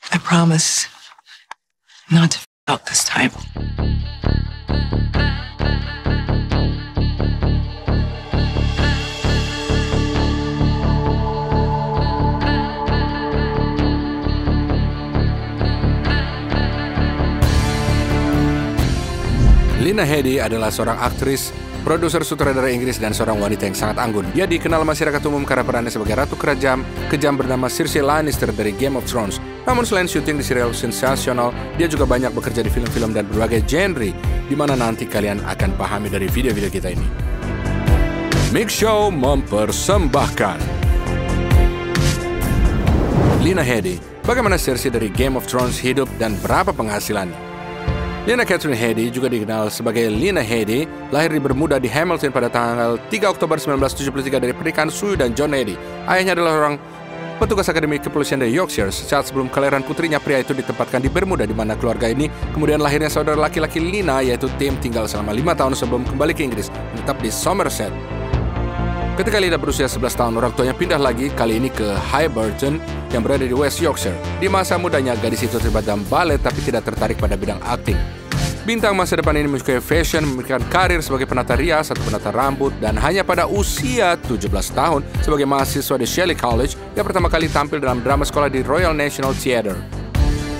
I promise not to out this time. Lena Headey adalah seorang aktris, produser sutradara Inggris, dan seorang wanita yang sangat anggun. Dia dikenal masyarakat umum karena perannya sebagai ratu kejam bernama Cersei Lannister dari Game of Thrones. Namun selain syuting di serial sensasional, dia juga banyak bekerja di film-film dan berbagai genre, di mana nanti kalian akan pahami dari video-video kita ini. Mix Show mempersembahkan Lena Headey, bagaimana Cersei dari Game of Thrones hidup dan berapa penghasilannya. Lena Catherine Headey, juga dikenal sebagai Lena Headey, lahir di Bermuda di Hamilton pada tanggal 3 Oktober 1973 dari pernikahan Sue dan John Headey. Ayahnya adalah orang petugas akademi kepolisian dari Yorkshire. Saat sebelum kelahiran putrinya, pria itu ditempatkan di Bermuda, di mana keluarga ini kemudian lahirnya saudara laki-laki Lena, yaitu Tim, tinggal selama 5 tahun sebelum kembali ke Inggris, menetap di Somerset. Ketika Lena berusia 11 tahun, orang tuanya pindah lagi, kali ini ke Highburton yang berada di West Yorkshire. Di masa mudanya, gadis itu terlibat dalam balet tapi tidak tertarik pada bidang akting. Bintang masa depan ini menyukai fashion, memberikan karir sebagai penata rias atau penata rambut, dan hanya pada usia 17 tahun sebagai mahasiswa di Shelley College, dia pertama kali tampil dalam drama sekolah di Royal National Theatre.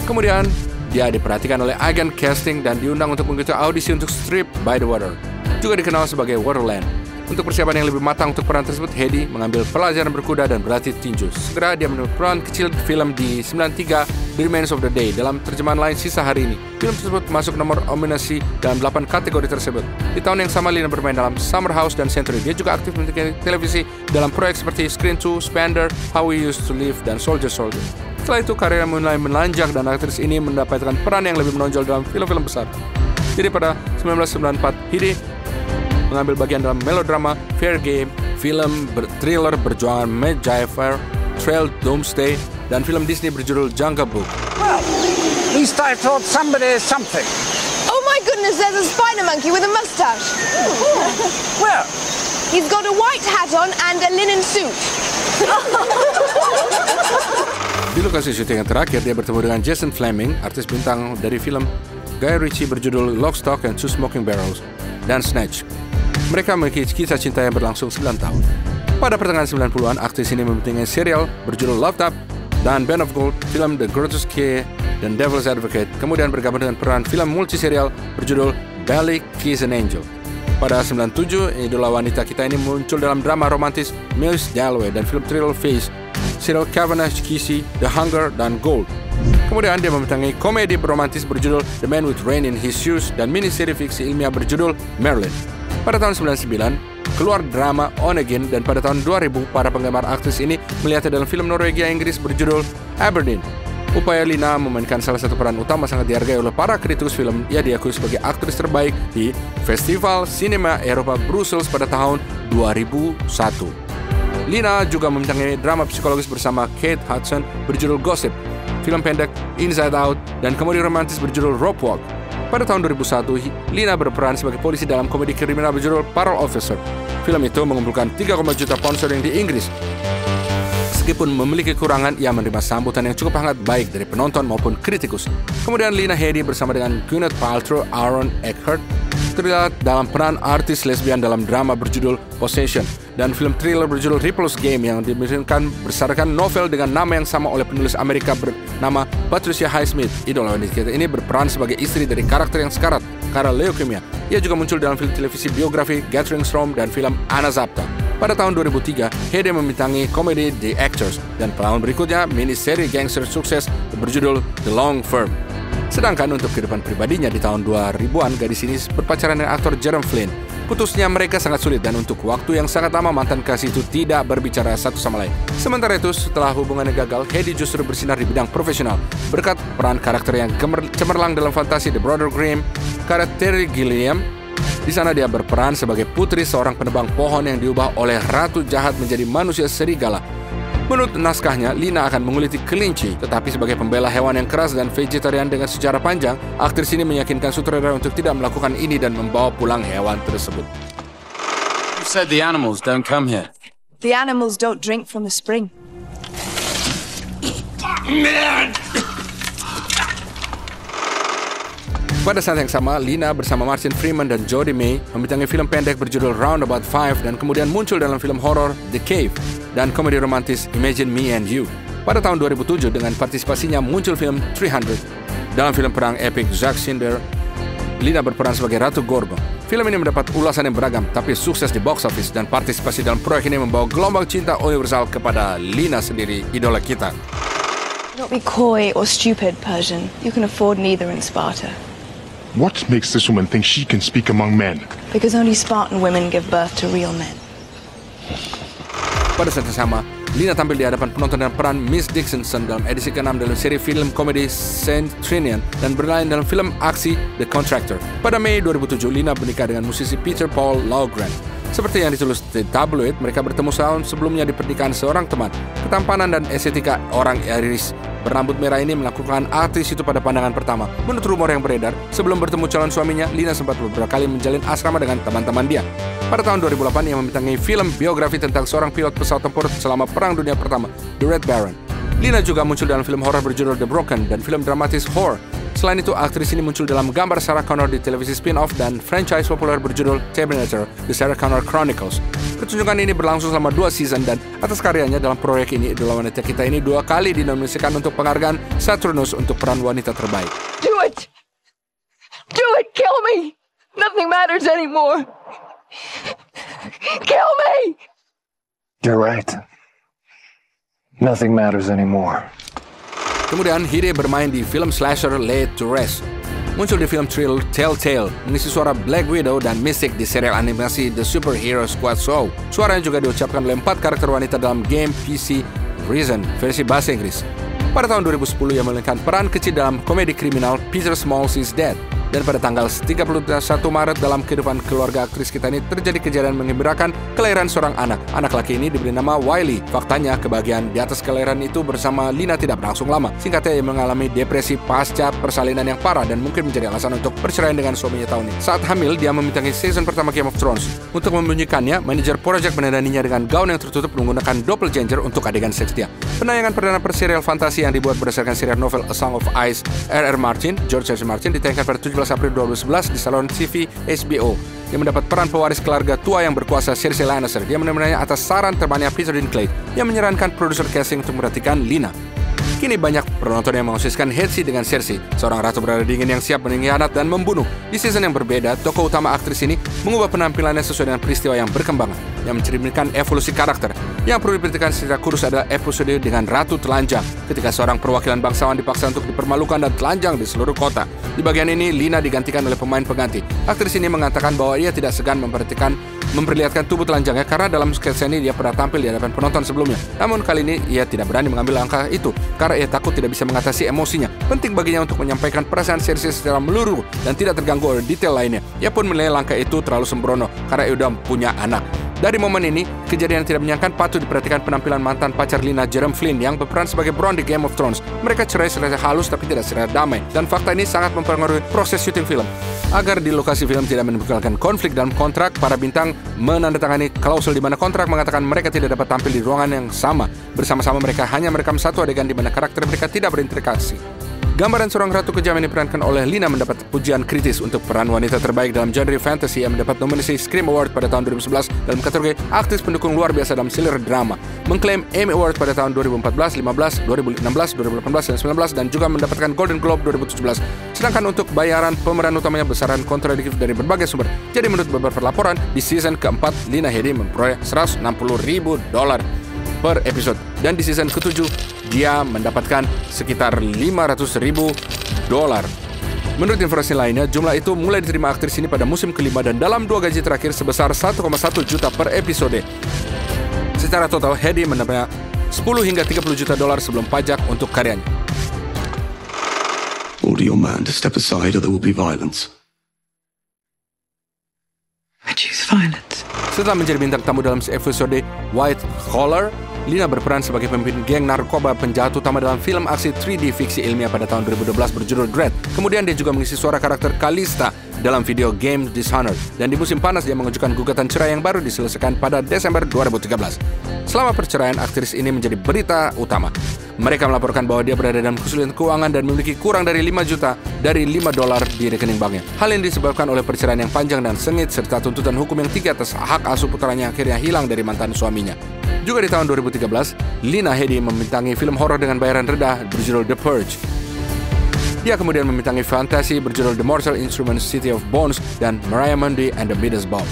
Kemudian, dia diperhatikan oleh agen casting dan diundang untuk mengikuti audisi untuk strip By the Water, juga dikenal sebagai Waterland. Untuk persiapan yang lebih matang untuk peran tersebut, Headey mengambil pelajaran berkuda dan berlatih tinju. Segera dia mendapat peran kecil di film di 93, The Remains of the Day, dalam terjemahan lain Sisa Hari Ini. Film tersebut masuk nomor nominasi dalam 8 kategori tersebut. Di tahun yang sama, Lena bermain dalam Summer House dan Century. Dia juga aktif di televisi dalam proyek seperti Screen 2, Spender, How We Used to Live, dan Soldier Soldier. Setelah itu, karirnya mulai menanjak dan aktris ini mendapatkan peran yang lebih menonjol dalam film-film besar. Jadi pada 1994, Headey mengambil bagian dalam melodrama Fair Game, film thriller berjuangan MacGyver, Trail Doomsday, dan film Disney berjudul Jungle Book. Well, at least I thought somebody is something. Oh my goodness, there's a spider monkey with a mustache. Where? He's got a white hat on and a linen suit. Di lokasi syuting yang terakhir, dia bertemu dengan Jason Flemyng, artis bintang dari film Guy Ritchie berjudul Lock, Stock and Two Smoking Barrels dan Snatch. Mereka memiliki kisah cinta yang berlangsung 9 tahun. Pada pertengahan 90-an, aktris ini membintangi serial berjudul Loved Up dan Band of Gold, film The Grotesque dan Devil's Advocate, kemudian bergabung dengan peran film multiserial berjudul Belly Kiss an Angel. Pada 97, idola wanita kita ini muncul dalam drama romantis Miss Dalloway dan film thriller Face, serial Cavendish Kissy, The Hunger, dan Gold. Kemudian dia membintangi komedi romantis berjudul The Man with Rain in His Shoes dan mini-seri fiksi ilmiah berjudul Merlin. Pada tahun 99, keluar drama On Again, dan pada tahun 2000, para penggemar aktris ini melihatnya dalam film Norwegia Inggris berjudul Aberdeen. Upaya Lena memainkan salah satu peran utama sangat dihargai oleh para kritikus film. Ia diakui sebagai aktris terbaik di Festival Cinema Eropa Brussels pada tahun 2001. Lena juga membintangi drama psikologis bersama Kate Hudson berjudul Gossip, film pendek Inside Out, dan komedi romantis berjudul Rope Walk. Pada tahun 2001, Lena berperan sebagai polisi dalam komedi kriminal berjudul Parole Officer. Film itu mengumpulkan 3,1 juta pound sterling di Inggris. Meskipun memiliki kekurangan, ia menerima sambutan yang cukup hangat baik dari penonton maupun kritikus. Kemudian Lena Headey bersama dengan Gwyneth Paltrow, Aaron Eckhart terlihat dalam peran artis lesbian dalam drama berjudul Possession dan film thriller berjudul Ripple's Game yang dibikinkan berdasarkan novel dengan nama yang sama oleh penulis Amerika bernama Patricia Highsmith. Idola wanita ini berperan sebagai istri dari karakter yang sekarat karena leukemia. Ia juga muncul dalam film televisi biografi Gathering Storm dan film Anna Zapta. Pada tahun 2003, Headey membintangi komedi The Actors dan tahun berikutnya mini-seri gangster sukses berjudul The Long Firm. Sedangkan untuk kehidupan pribadinya di tahun 2000-an, gadis ini berpacaran dengan aktor Jerome Flynn. Putusnya mereka sangat sulit dan untuk waktu yang sangat lama mantan kasih itu tidak berbicara satu sama lain. Sementara itu, setelah hubungannya gagal, Headey justru bersinar di bidang profesional berkat peran karakter yang cemerlang dalam fantasi The Brother Grimm, karakter Terry Gilliam. Di sana dia berperan sebagai putri seorang penebang pohon yang diubah oleh ratu jahat menjadi manusia serigala. Menurut naskahnya, Lena akan menguliti kelinci, tetapi sebagai pembela hewan yang keras dan vegetarian dengan sejarah panjang, aktris ini meyakinkan sutradara untuk tidak melakukan ini dan membawa pulang hewan tersebut. You said the animals don't come here. The animals don't drink from the spring. Pada saat yang sama, Lina bersama Martin Freeman dan Jodie May membintangi film pendek berjudul Roundabout 5 dan kemudian muncul dalam film horor The Cave dan komedi romantis Imagine Me and You. Pada tahun 2007 dengan partisipasinya muncul film 300. Dalam film perang epik Zack Snyder, Lina berperan sebagai Ratu Gorgo. Film ini mendapat ulasan yang beragam, tapi sukses di box office dan partisipasi dalam proyek ini membawa gelombang cinta universal kepada Lina sendiri, idola kita. Don't be coy or stupid, Persian. You can afford neither in Sparta. What makes this woman think she can speak among men? Because only Spartan women give birth to real men. Pada saat yang sama, Lina tampil di hadapan penonton dengan peran Miss Dickinson dalam edisi ke-6 dalam seri film komedi Saint Trinian dan bermain dalam film aksi The Contractor. Pada Mei 2007, Lina menikah dengan musisi Peter Paul Lawgren. Seperti yang ditulis di tabloid, mereka bertemu setahun sebelumnya di pernikahan seorang teman. Ketampanan dan estetika orang Irish berambut merah ini melakukan artis itu pada pandangan pertama. Menurut rumor yang beredar, sebelum bertemu calon suaminya, Lina sempat beberapa kali menjalin asrama dengan teman-teman dia. Pada tahun 2008, ia membintangi film biografi tentang seorang pilot pesawat tempur selama Perang Dunia Pertama, The Red Baron. Lina juga muncul dalam film horor berjudul The Broken dan film dramatis Horror. Selain itu, aktris ini muncul dalam gambar Sarah Connor di televisi spin-off dan franchise populer berjudul Terminator, The Sarah Connor Chronicles. Pertunjukan ini berlangsung selama 2 season dan atas karyanya dalam proyek ini, idola wanita kita ini 2 kali dinominasikan untuk penghargaan Saturnus untuk peran wanita terbaik. Do it! Do it! Kill me! Nothing matters anymore! Kill me! You're right. Nothing matters anymore. Kemudian Hide bermain di film slasher Laid to Rest. Muncul di film thrill Telltale, mengisi suara Black Widow dan Mystic di serial animasi The Superhero Squad Show. Suaranya juga diucapkan oleh 4 karakter wanita dalam game PC Reason versi bahasa Inggris. Pada tahun 2010 ia memainkan peran kecil dalam komedi kriminal Peter Smalls is Dead. Dan pada tanggal 31 Maret dalam kehidupan keluarga aktris kita ini terjadi kejadian menggembirakan kelahiran seorang anak. Anak laki ini diberi nama Wiley. Faktanya kebahagiaan di atas kelahiran itu bersama Lina tidak berlangsung lama. Singkatnya ia mengalami depresi pasca persalinan yang parah dan mungkin menjadi alasan untuk perceraian dengan suaminya tahun ini. Saat hamil dia membintangi season pertama Game of Thrones. Untuk membunyikannya, manajer project menandaninya dengan gaun yang tertutup menggunakan doppelganger untuk adegan seks dia. Penayangan perdana per serial fantasi yang dibuat berdasarkan serial novel A Song of Ice R.R. Martin, George R.R. Martin ditayangkan pada 17 April 2011 di salon TV HBO. Dia mendapat peran pewaris keluarga tua yang berkuasa Cersei Lannister. Dia menemukannya atas saran temannya Peter Dinklage yang menyarankan produser casting untuk memperhatikan Lina. Kini banyak penonton yang mengasosiasikan Hetsi dengan Cersei, seorang ratu berada dingin yang siap mengkhianat dan membunuh. Di season yang berbeda, tokoh utama aktris ini mengubah penampilannya sesuai dengan peristiwa yang berkembang, yang mencerminkan evolusi karakter. Yang perlu diperhatikan secara khusus adalah episode dengan Ratu Telanjang, ketika seorang perwakilan bangsawan dipaksa untuk dipermalukan dan telanjang di seluruh kota. Di bagian ini, Lina digantikan oleh pemain pengganti. Aktris ini mengatakan bahwa ia tidak segan memperlihatkan tubuh telanjangnya karena dalam sketsa ini dia pernah tampil di hadapan penonton sebelumnya. Namun kali ini ia tidak berani mengambil langkah itu karena ia takut tidak bisa mengatasi emosinya. Penting baginya untuk menyampaikan perasaan Cersei secara menyeluruh dan tidak terganggu oleh detail lainnya. Ia pun menilai langkah itu terlalu sembrono karena ia sudah punya anak. Dari momen ini, kejadian yang tidak menyenangkan patut diperhatikan penampilan mantan pacar Lina, Jeremy Flynn, yang berperan sebagai Bronn di Game of Thrones. Mereka cerai secara halus tapi tidak secara damai, dan fakta ini sangat mempengaruhi proses syuting film. Agar di lokasi film tidak menimbulkan konflik dalam kontrak, para bintang menandatangani klausul di mana kontrak mengatakan mereka tidak dapat tampil di ruangan yang sama. Bersama-sama mereka hanya merekam satu adegan di mana karakter mereka tidak berinteraksi. Gambaran seorang ratu kejam yang diperankan oleh Lina mendapat pujian kritis untuk peran wanita terbaik dalam genre fantasy yang mendapat nominasi Scream Award pada tahun 2011 dalam kategori aktris pendukung luar biasa dalam thriller drama. Mengklaim Emmy Award pada tahun 2014, 15, 2016, 2018, dan 19 dan juga mendapatkan Golden Globe 2017. Sedangkan untuk bayaran pemeran utamanya besaran kontradiktif dari berbagai sumber. Jadi menurut beberapa laporan, di season keempat Lina Headey memperoleh $160,000 per episode. Dan di season ke-7 dia mendapatkan sekitar $500,000. Menurut informasi lainnya, jumlah itu mulai diterima aktris ini pada musim kelima dan dalam 2 gaji terakhir sebesar $1,1 juta per episode. Secara total, Headey mendapat $10 hingga $30 juta sebelum pajak untuk karyanya. Order your man to step aside or there will be violence. I choose violence. Setelah menjadi bintang tamu dalam episode White Collar, Lina berperan sebagai pemimpin geng narkoba penjahat utama dalam film aksi 3D fiksi ilmiah pada tahun 2012 berjudul Dread. Kemudian dia juga mengisi suara karakter Kalista dalam video game Dishonored. Dan di musim panas dia mengajukan gugatan cerai yang baru diselesaikan pada Desember 2013. Selama perceraian, aktris ini menjadi berita utama. Mereka melaporkan bahwa dia berada dalam kesulitan keuangan dan memiliki kurang dari 5 juta dari $5 di rekening banknya. Hal ini disebabkan oleh perceraian yang panjang dan sengit serta tuntutan hukum yang tinggi atas hak asuh putranya akhirnya hilang dari mantan suaminya. Juga di tahun 2013, Lena Headey membintangi film horor dengan bayaran rendah berjudul The Purge. Dia kemudian membintangi fantasi berjudul The Mortal Instruments, City of Bones, dan Maria Mundi and the Midas Ball.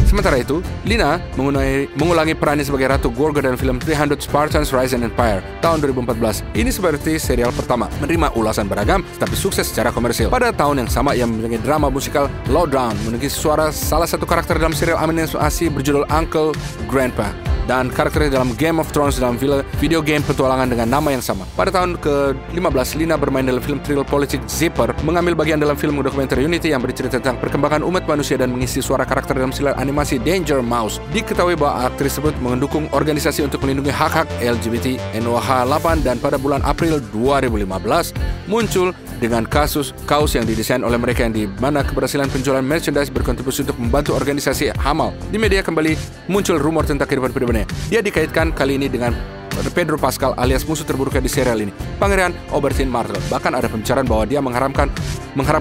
Sementara itu, Lena mengulangi perannya sebagai Ratu Gorgo dalam film 300 Spartans Rise and Empire tahun 2014. Ini seperti serial pertama, menerima ulasan beragam tapi sukses secara komersil. Pada tahun yang sama, ia membintangi drama musikal Lowdown, mengisi suara salah satu karakter dalam serial animasi berjudul Uncle Grandpa, dan karakternya dalam Game of Thrones dalam video game petualangan dengan nama yang sama. Pada tahun ke-15, Lena bermain dalam film thriller politik Zipper, mengambil bagian dalam film dokumenter Unity yang bercerita tentang perkembangan umat manusia dan mengisi suara karakter dalam serial animasi Danger Mouse. Diketahui bahwa aktris tersebut mendukung organisasi untuk melindungi hak-hak LGBT NOH8 dan pada bulan April 2015 muncul dengan kasus kaos yang didesain oleh mereka yang di mana keberhasilan penjualan merchandise berkontribusi untuk membantu organisasi HAMAL. Di media kembali muncul rumor tentang kehidupan pribadinya. Dia dikaitkan kali ini dengan Pedro Pascal alias musuh terburuknya di serial ini, Pangeran Oberyn Martell. Bahkan ada pembicaraan bahwa dia mengharapkan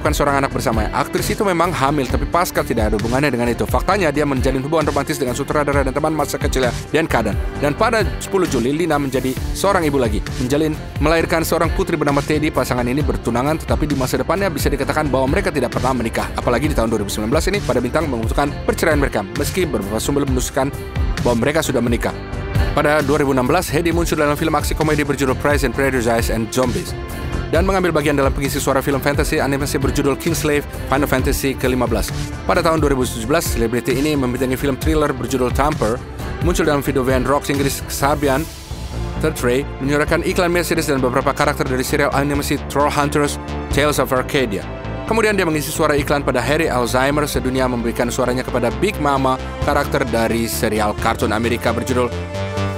seorang anak bersamanya. Aktris itu memang hamil, tapi Pascal tidak ada hubungannya dengan itu. Faktanya dia menjalin hubungan romantis dengan sutradara dan teman masa kecilnya Dan Caden. Dan pada 10 Juli, Lena menjadi seorang ibu lagi, melahirkan seorang putri bernama Teddy. Pasangan ini bertunangan, tetapi di masa depannya bisa dikatakan bahwa mereka tidak pernah menikah. Apalagi di tahun 2019 ini, pada bintang memutuskan perceraian mereka, meski beberapa sumber menunjukkan bahwa mereka sudah menikah. Pada 2016, Headey muncul dalam film aksi komedi berjudul Pride and Prejudice and Zombies dan mengambil bagian dalam pengisi suara film fantasy animasi berjudul Kingslave Final Fantasy ke-15. Pada tahun 2017, selebriti ini membintangi film thriller berjudul Tamper, muncul dalam video band rock Inggris Sabian Third Ray, menyuarakan iklan Mercedes dan beberapa karakter dari serial animasi Trollhunters Tales of Arcadia. Kemudian dia mengisi suara iklan pada Harry Alzheimer sedunia, memberikan suaranya kepada Big Mama, karakter dari serial kartun Amerika berjudul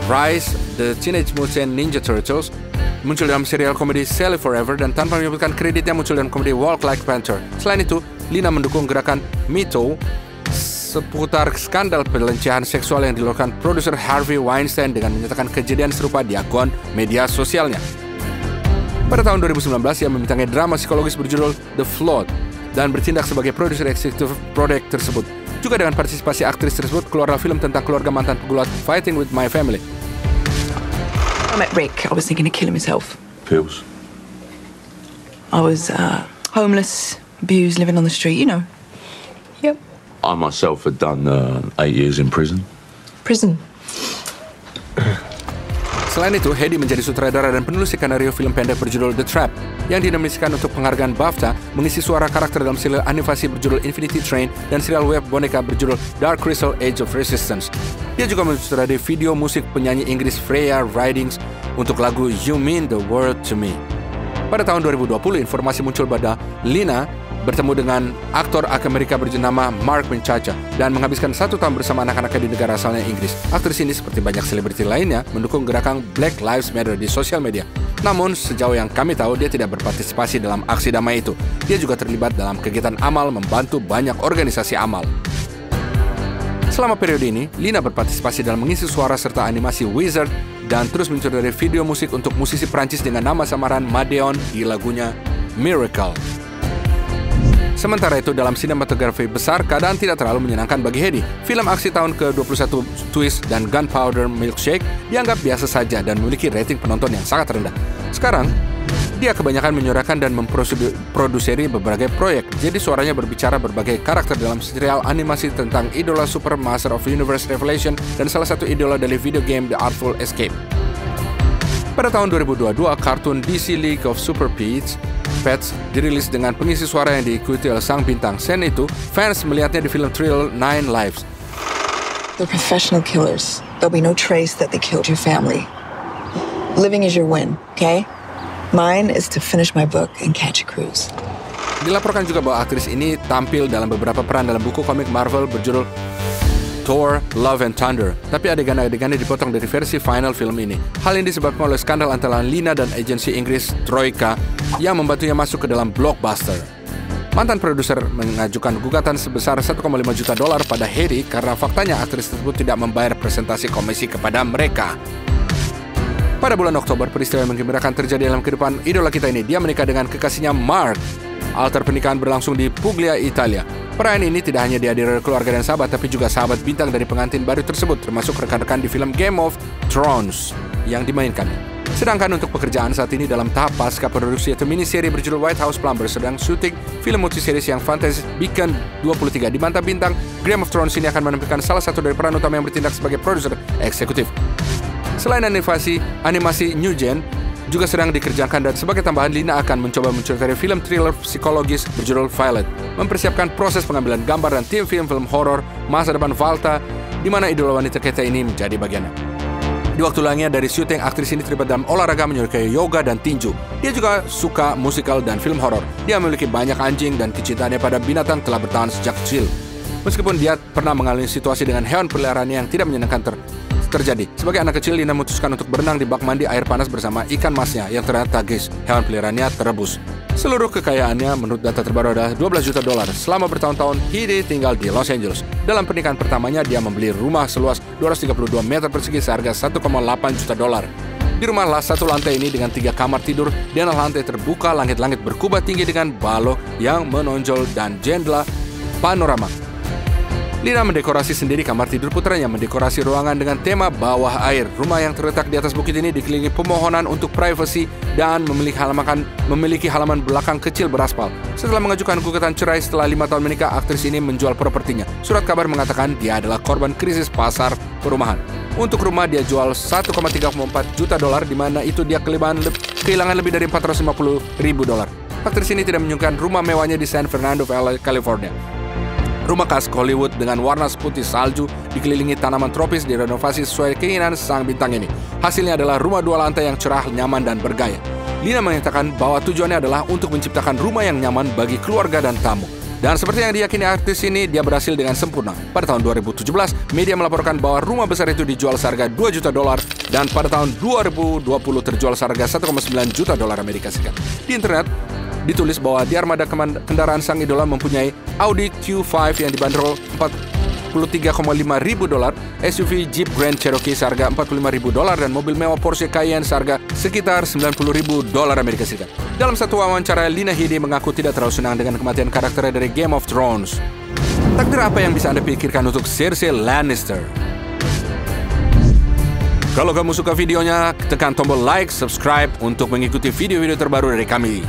Rise the Teenage Mutant Ninja Turtles, muncul dalam serial komedi Sally Forever, dan tanpa menyebutkan kreditnya muncul dalam komedi Walk Like Panther. Selain itu, Lena mendukung gerakan Me Too seputar skandal pelecehan seksual yang dilakukan produser Harvey Weinstein dengan menyatakan kejadian serupa di akun media sosialnya. Pada tahun 2019, ia membintangi drama psikologis berjudul The Flood dan bertindak sebagai produser eksekutif proyek tersebut. Juga dengan partisipasi aktris tersebut, keluarlah film tentang keluarga mantan pegulat Fighting With My Family. I met Rick. I was thinking of killing myself. Pills. I was homeless, abused, living on the street, you know. Yep. I myself had done 8 years in prison. Prison. Selain itu, Headey menjadi sutradara dan penulis skenario film pendek berjudul The Trap yang dinominasikan untuk penghargaan BAFTA, mengisi suara karakter dalam serial animasi berjudul Infinity Train dan serial web boneka berjudul Dark Crystal Age of Resistance. Dia juga mensutradarai video musik penyanyi Inggris Freya Ridings untuk lagu You Mean the World to Me. Pada tahun 2020, informasi muncul pada Lena bertemu dengan aktor Amerika bernama Mark Menchaca dan menghabiskan 1 tahun bersama anak-anaknya di negara asalnya Inggris. Aktris ini seperti banyak selebriti lainnya mendukung gerakan Black Lives Matter di sosial media. Namun sejauh yang kami tahu, dia tidak berpartisipasi dalam aksi damai itu. Dia juga terlibat dalam kegiatan amal membantu banyak organisasi amal. Selama periode ini, Lena berpartisipasi dalam mengisi suara serta animasi Wizard dan terus mensutradarai video musik untuk musisi Prancis dengan nama samaran Madeon di lagunya Miracle. Sementara itu, dalam sinematografi besar, keadaan tidak terlalu menyenangkan bagi Headey. Film aksi tahun ke-21 Twist dan Gunpowder Milkshake dianggap biasa saja dan memiliki rating penonton yang sangat rendah. Sekarang, dia kebanyakan menyuarakan dan memproduseri berbagai proyek, jadi suaranya berbicara berbagai karakter dalam serial animasi tentang idola Super Master of Universe Revelation dan salah satu idola dari video game The Artful Escape. Pada tahun 2022, kartun DC League of Super Pets dirilis dengan pengisi suara yang diikuti oleh sang bintang. Selain itu, fans melihatnya di film thriller 9 Lives. They're professional killers. There'll be no trace that they killed your family. Living is your win, okay? Mine is to finish my book and catch a cruise. Dilaporkan juga bahwa aktris ini tampil dalam beberapa peran dalam buku komik Marvel berjudul Thor, Love and Thunder, tapi adegan-adegannya dipotong dari versi final film ini. Hal ini disebabkan oleh skandal antara Lena dan agensi Inggris Troika yang membantunya masuk ke dalam blockbuster. Mantan produser mengajukan gugatan sebesar 1,5 juta dolar pada Heidi karena faktanya aktris tersebut tidak membayar presentasi komisi kepada mereka. Pada bulan Oktober, peristiwa yang menggembirakan terjadi dalam kehidupan idola kita ini. Dia menikah dengan kekasihnya Mark. Altar pernikahan berlangsung di Puglia, Italia. Perayaan ini tidak hanya dihadiri keluarga dan sahabat, tapi juga sahabat bintang dari pengantin baru tersebut, termasuk rekan-rekan di film Game of Thrones yang dimainkan. Sedangkan untuk pekerjaan saat ini dalam tahap pasca produksi, yaitu miniseri berjudul White House Plumbers sedang syuting film multiseries yang fantasy Beacon 23. Di mata bintang, Game of Thrones ini akan menampilkan salah satu dari peran utama yang bertindak sebagai produser eksekutif. Selain animasi New Gen juga sedang dikerjakan, dan sebagai tambahan, Lina akan mencoba mencurigai film thriller psikologis berjudul Violet, mempersiapkan proses pengambilan gambar dan tim film horor masa depan Valta, di mana idola wanita kita ini menjadi bagiannya. Di waktu luangnya dari syuting, aktris ini terlibat dalam olahraga, menyukai yoga dan tinju. Dia juga suka musikal dan film horor. Dia memiliki banyak anjing dan kecintaannya pada binatang telah bertahan sejak kecil. Meskipun dia pernah mengalami situasi dengan hewan peliharaannya yang tidak menyenangkan terjadi. Sebagai anak kecil, Lina memutuskan untuk berenang di bak mandi air panas bersama ikan masnya yang ternyata tragis. Hewan peliharaannya terebus. Seluruh kekayaannya menurut data terbaru adalah 12 juta dolar. Selama bertahun-tahun, Heidi tinggal di Los Angeles. Dalam pernikahan pertamanya, dia membeli rumah seluas 232 meter persegi seharga 1,8 juta dolar. Di rumah satu lantai ini dengan 3 kamar tidur, dan lantai terbuka, langit-langit berkubah tinggi dengan balok yang menonjol dan jendela panorama. Lina mendekorasi sendiri kamar tidur putranya, mendekorasi ruangan dengan tema bawah air. Rumah yang terletak di atas bukit ini dikelilingi pemohonan untuk privasi dan memiliki halaman belakang kecil beraspal. Setelah mengajukan gugatan cerai setelah 5 tahun menikah, aktris ini menjual propertinya. Surat kabar mengatakan dia adalah korban krisis pasar perumahan. Untuk rumah dia jual 1,34 juta dolar, di mana itu dia kehilangan lebih dari 450 ribu dolar. Aktris ini tidak menyukai rumah mewahnya di San Fernando Valley, California. Rumah khas Hollywood dengan warna putih salju dikelilingi tanaman tropis direnovasi sesuai keinginan sang bintang ini. Hasilnya adalah rumah 2 lantai yang cerah, nyaman, dan bergaya. Lina mengatakan bahwa tujuannya adalah untuk menciptakan rumah yang nyaman bagi keluarga dan tamu. Dan seperti yang diyakini artis ini, dia berhasil dengan sempurna. Pada tahun 2017, media melaporkan bahwa rumah besar itu dijual seharga 2 juta dolar dan pada tahun 2020 terjual seharga 1,9 juta dolar Amerika Serikat. Di internet ditulis bahwa di armada kendaraan sang idola mempunyai Audi Q5 yang dibanderol 43,5 ribu dolar, SUV Jeep Grand Cherokee seharga 45 ribu dolar, dan mobil mewah Porsche Cayenne seharga sekitar 90 ribu dolar Amerika Serikat. Dalam satu wawancara, Lina Headey mengaku tidak terlalu senang dengan kematian karakternya dari Game of Thrones. Takdir apa yang bisa Anda pikirkan untuk Cersei Lannister? Kalau kamu suka videonya, tekan tombol like, subscribe untuk mengikuti video-video terbaru dari kami.